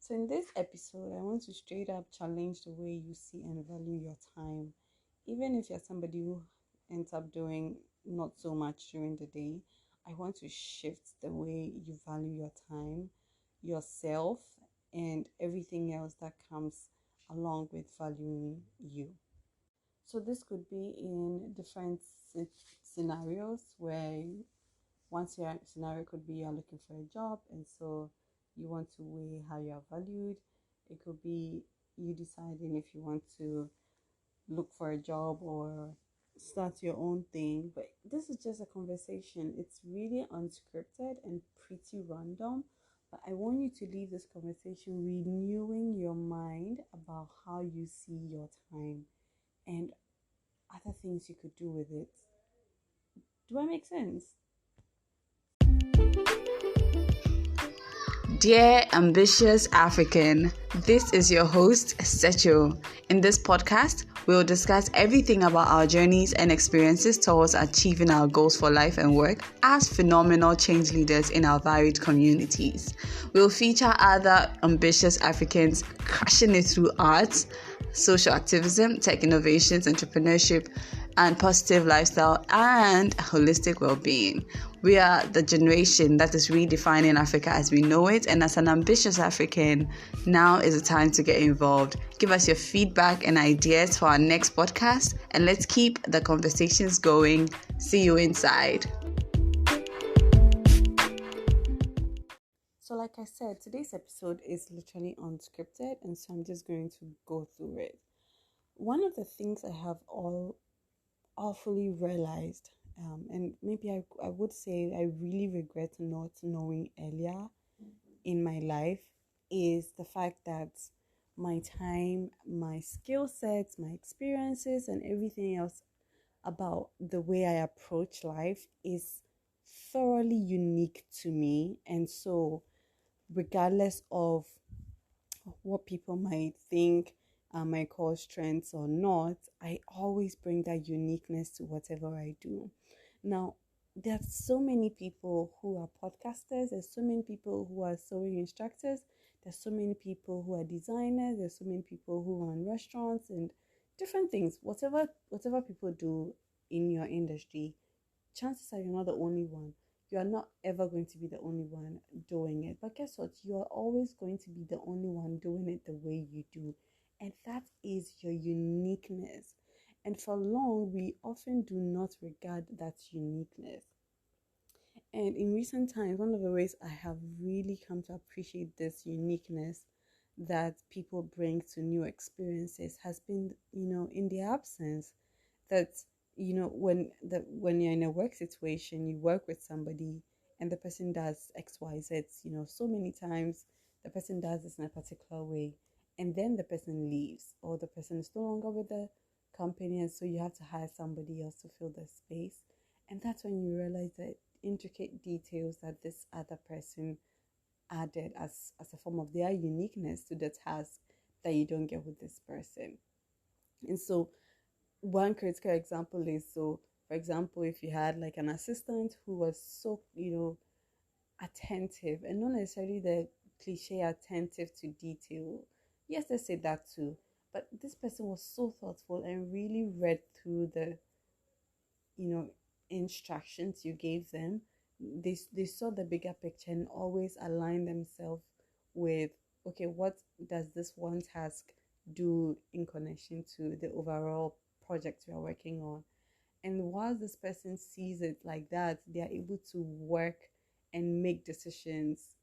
So, in this episode, I want to straight up challenge the way you see and value your time. Even if you're somebody who ends up doing not so much during the day, I want to shift the way you value your time, yourself, and everything else that comes along with valuing you. So, this could be in different scenarios where scenario could be you're looking for a job, and so you want to weigh how you are valued. It could be you deciding if you want to look for a job or start your own thing. But this is just a conversation. It's really unscripted and pretty random. But I want you to leave this conversation renewing your mind about how you see your time and other things you could do with it. Do I make sense? Dear ambitious African, this is your host, Secho. In this podcast, we will discuss everything about our journeys and experiences towards achieving our goals for life and work as phenomenal change leaders in our varied communities. We will feature other ambitious Africans crushing it through arts, social activism, tech innovations, entrepreneurship, and positive lifestyle and holistic well-being. We are the generation that is redefining Africa as we know it, and as an ambitious African, now is the time to get involved. Give us your feedback and ideas for our next podcast, and let's keep the conversations going. See you inside. So, like I said, today's episode is literally unscripted, and so I'm just going to go through it. One of the things I have awfully realized, and maybe I would say I really regret not knowing earlier in my life, is the fact that my time, my skill sets, my experiences, and everything else about the way I approach life is thoroughly unique to me. And so, regardless of what people might think might cause strengths or not, I always bring that uniqueness to whatever I do. Now, there are so many people who are podcasters, there's so many people who are sewing instructors, there's so many people who are designers, there's so many people who run restaurants and different things. Whatever people do in your industry, chances are you're not the only one. You are not ever going to be the only one doing it. But guess what? You are always going to be the only one doing it the way you do. And that is your uniqueness. And for long, we often do not regard that uniqueness. And in recent times, one of the ways I have really come to appreciate this uniqueness that people bring to new experiences has been, in their absence. That when you're in a work situation, you work with somebody and the person does XYZ, so many times the person does this in a particular way, and then the person leaves or the person is no longer with the company, and so you have to hire somebody else to fill the space. And that's when you realize the intricate details that this other person added as a form of their uniqueness to the task that you don't get with this person. And so one critical example is, so for example, if you had like an assistant who was so attentive, and not necessarily the cliche attentive to detail, yes, let's say that too, but this person was so thoughtful and really read through the you know instructions you gave them. They saw the bigger picture and always align themselves with, okay, what does this one task do in connection to the overall project we are working on. And while this person sees it like that, they are able to work and make decisions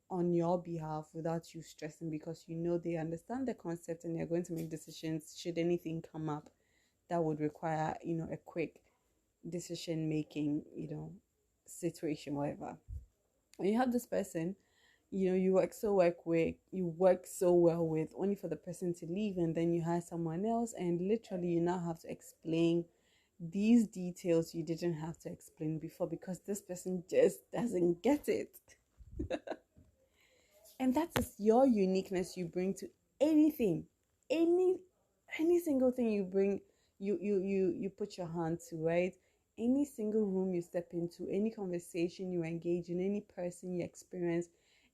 on your behalf without you stressing, because they understand the concept and they're going to make decisions should anything come up that would require a quick decision making situation, whatever. When you have this person, you work so well with, only for the person to leave, and then you hire someone else, and literally you now have to explain these details you didn't have to explain before because this person just doesn't get it. And that is your uniqueness you bring to anything, any any single thing you bring, you put your hand to, right? Any single room you step into, any conversation you engage in, any person you experience,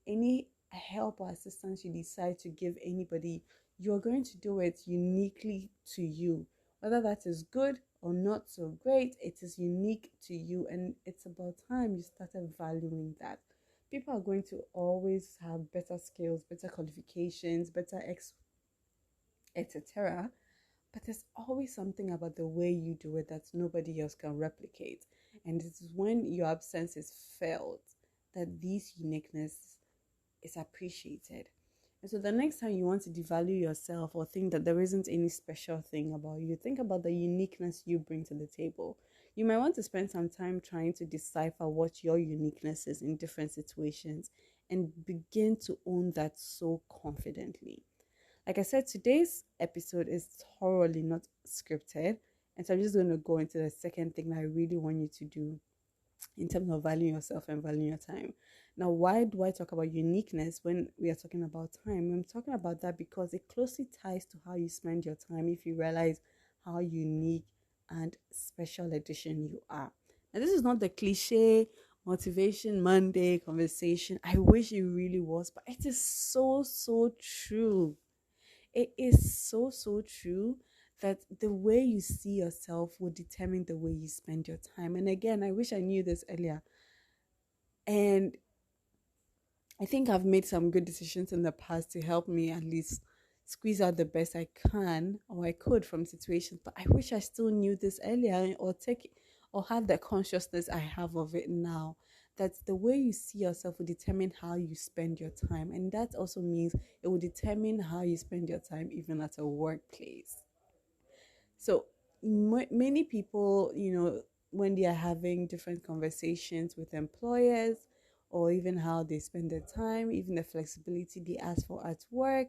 any help or assistance you decide to give anybody, you're going to do it uniquely to you. Whether that is good or not so great, it is unique to you, and it's about time you started valuing that. People are going to always have better skills, better qualifications, better etc. But there's always something about the way you do it that nobody else can replicate. And it is when your absence is felt that this uniqueness is appreciated. And so the next time you want to devalue yourself or think that there isn't any special thing about you, think about the uniqueness you bring to the table. You might want to spend some time trying to decipher what your uniqueness is in different situations and begin to own that so confidently. Like I said, today's episode is thoroughly not scripted. And so I'm just going to go into the second thing that I really want you to do in terms of valuing yourself and valuing your time. Now, why do I talk about uniqueness when we are talking about time? I'm talking about that because it closely ties to how you spend your time if you realize how unique and special edition you are. Now, this is not the cliche motivation Monday conversation. I wish it really was, but it is so, so true. It is so, so true that the way you see yourself will determine the way you spend your time. And again, I wish I knew this earlier. And I think I've made some good decisions in the past to help me at least squeeze out the best I can or I could from situations. But I wish I still knew this earlier or had the consciousness I have of it now. That the way you see yourself will determine how you spend your time. And that also means it will determine how you spend your time even at a workplace. So many people, when they are having different conversations with employers or even how they spend their time, even the flexibility they ask for at work,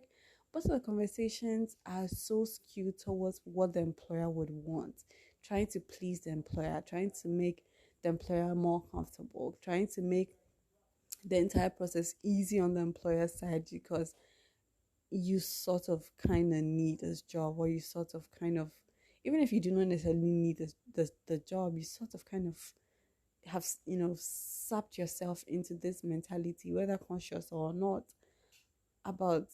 most of the conversations are so skewed towards what the employer would want, trying to please the employer, trying to make the employer more comfortable, trying to make the entire process easy on the employer side because you sort of kind of need this job, or you sort of kind of, even if you do not necessarily need the job, you sort of kind of have, sapped yourself into this mentality, whether conscious or not, about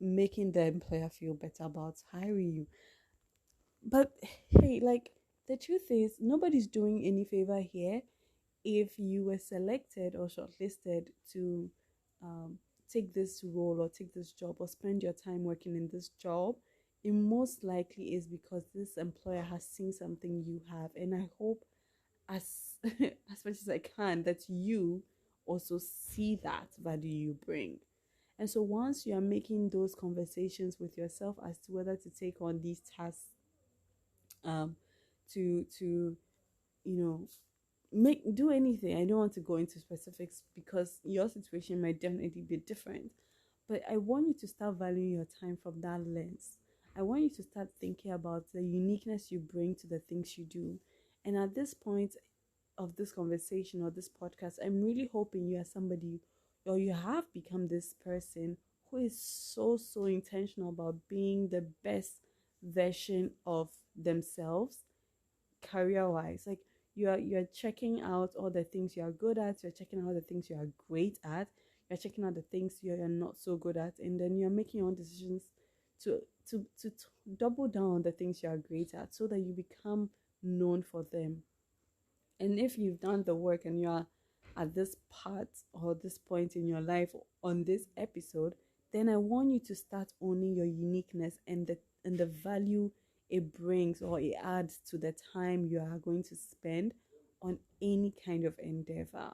making the employer feel better about hiring you. But hey, like, the truth is, nobody's doing any favor here. If you were selected or shortlisted to take this role or take this job or spend your time working in this job, it most likely is because this employer has seen something you have. And I hope as as much as I can that you also see that value you bring. And so once you are making those conversations with yourself as to whether to take on these tasks, to do anything. I don't want to go into specifics because your situation might definitely be different. But I want you to start valuing your time from that lens. I want you to start thinking about the uniqueness you bring to the things you do. And at this point of this conversation or this podcast, I'm really hoping you are somebody, or you have become this person who is so, so intentional about being the best version of themselves career-wise. Like, you're checking out all the things you are good at, you're checking out the things you are great at, you're checking out the things you're not so good at, and then you're making your own decisions to double down on the things you are great at so that you become known for them. And if you've done the work and you are at this part or this point in your life on this episode, then I want you to start owning your uniqueness and the value it brings or it adds to the time you are going to spend on any kind of endeavor.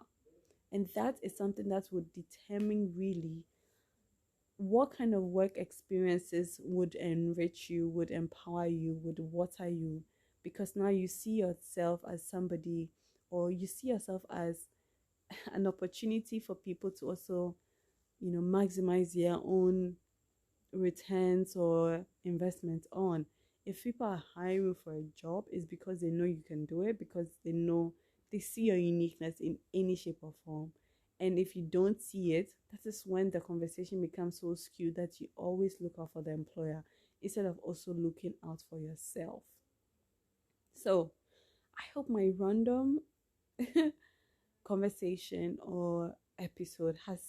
And that is something that would determine really what kind of work experiences would enrich you, would empower you, would water you, because now you see yourself as somebody, or you see yourself as an opportunity for people to also, maximize their own returns or investment on. If people are hiring for a job, it's because they know you can do it, because they see your uniqueness in any shape or form. And if you don't see it, that is when the conversation becomes so skewed that you always look out for the employer instead of also looking out for yourself. So I hope my random conversation or episode has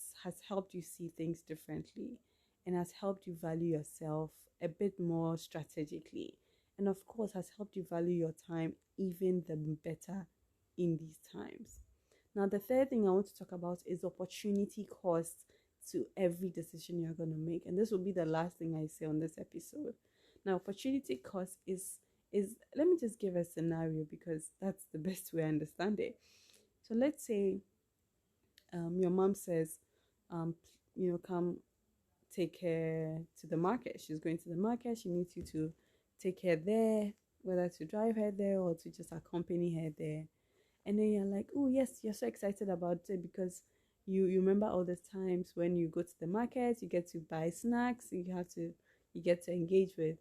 helped you see things differently and has helped you value yourself a bit more strategically, and of course has helped you value your time even the better in these times. Now, the third thing I want to talk about is opportunity cost to every decision you're going to make. And this will be the last thing I say on this episode. Now, opportunity cost is let me just give a scenario because that's the best way I understand it. So let's say your mom says, come take her to the market. She's going to the market. She needs you to take her there, whether to drive her there or to just accompany her there. And then you're like, oh yes, you're so excited about it because you remember all the times when you go to the market, you get to buy snacks, you get to engage with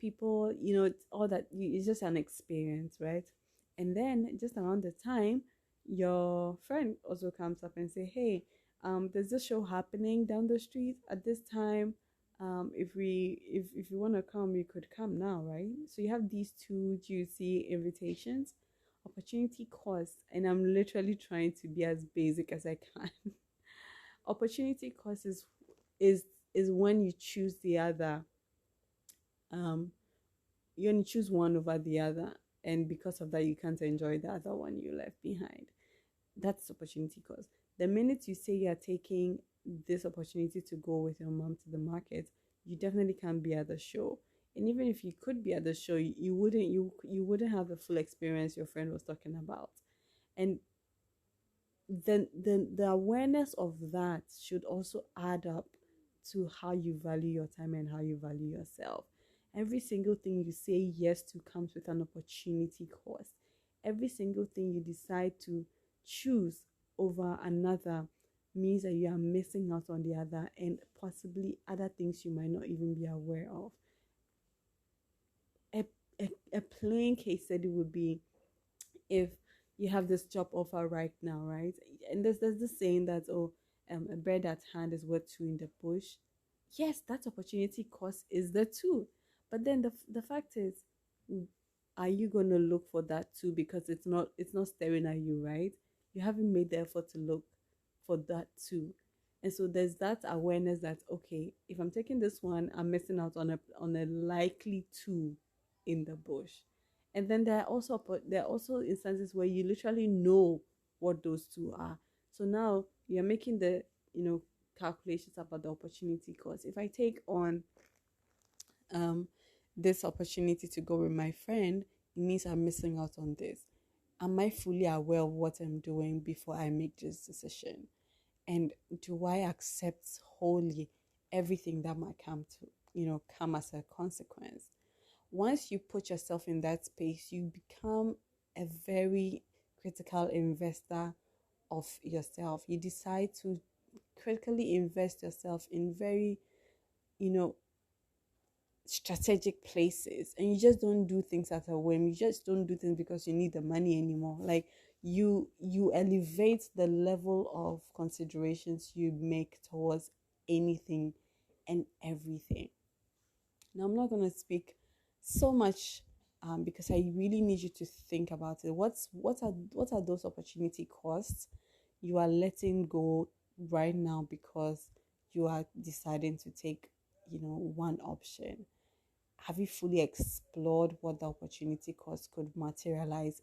people, it's all that it's just an experience, right? And then just around the time, your friend also comes up and say, hey, there's this show happening down the street at this time. If you want to come, you could come now, right? So you have these two juicy invitations. Opportunity cost, and I'm literally trying to be as basic as I can. Opportunity cost is when you choose the other. You only choose one over the other, and because of that, you can't enjoy the other one you left behind. That's opportunity cost. The minute you say you're taking this opportunity to go with your mom to the market, you definitely can't be at the show. And even if you could be at the show, you wouldn't have the full experience your friend was talking about. And then the awareness of that should also add up to how you value your time and how you value yourself. Every single thing you say yes to comes with an opportunity cost. Every single thing you decide to choose over another means that you are missing out on the other and possibly other things you might not even be aware of. A plain case study would be if you have this job offer right now, right? And there's this saying that, a bird at hand is worth two in the bush. Yes, that opportunity cost is there too. But then the fact is, are you going to look for that too? Because it's not staring at you, right? You haven't made the effort to look for that too. And so there's that awareness that, okay, if I'm taking this one, I'm missing out on a likely two in the bush. And then there are also instances where you literally know what those two are. So now you're making the calculations about the opportunity cost. If I take on this opportunity to go with my friend, it means I'm missing out on this. Am I fully aware of what I'm doing before I make this decision? And do I accept wholly everything that might come as a consequence? Once you put yourself in that space, you become a very critical investor of yourself. You decide to critically invest yourself in very, strategic places, and you just don't do things at a whim. You just don't do things because you need the money anymore. Like you elevate the level of considerations you make towards anything and everything. Now, I'm not going to speak so much because I really need you to think about it. What are those opportunity costs you are letting go right now because you are deciding to take one option? Have you fully explored what the opportunity cost could materialize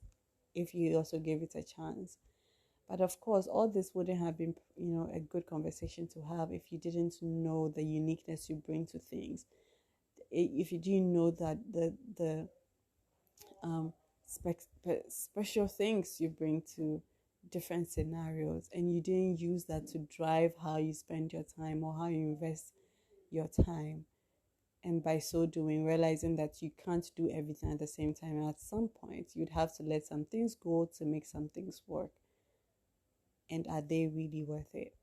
if you also gave it a chance? But of course, all this wouldn't have been a good conversation to have if you didn't know the uniqueness you bring to things. If you didn't know that the special things you bring to different scenarios, and you didn't use that to drive how you spend your time or how you invest your time. And by so doing, realizing that you can't do everything at the same time, and at some point you'd have to let some things go to make some things work. And are they really worth it?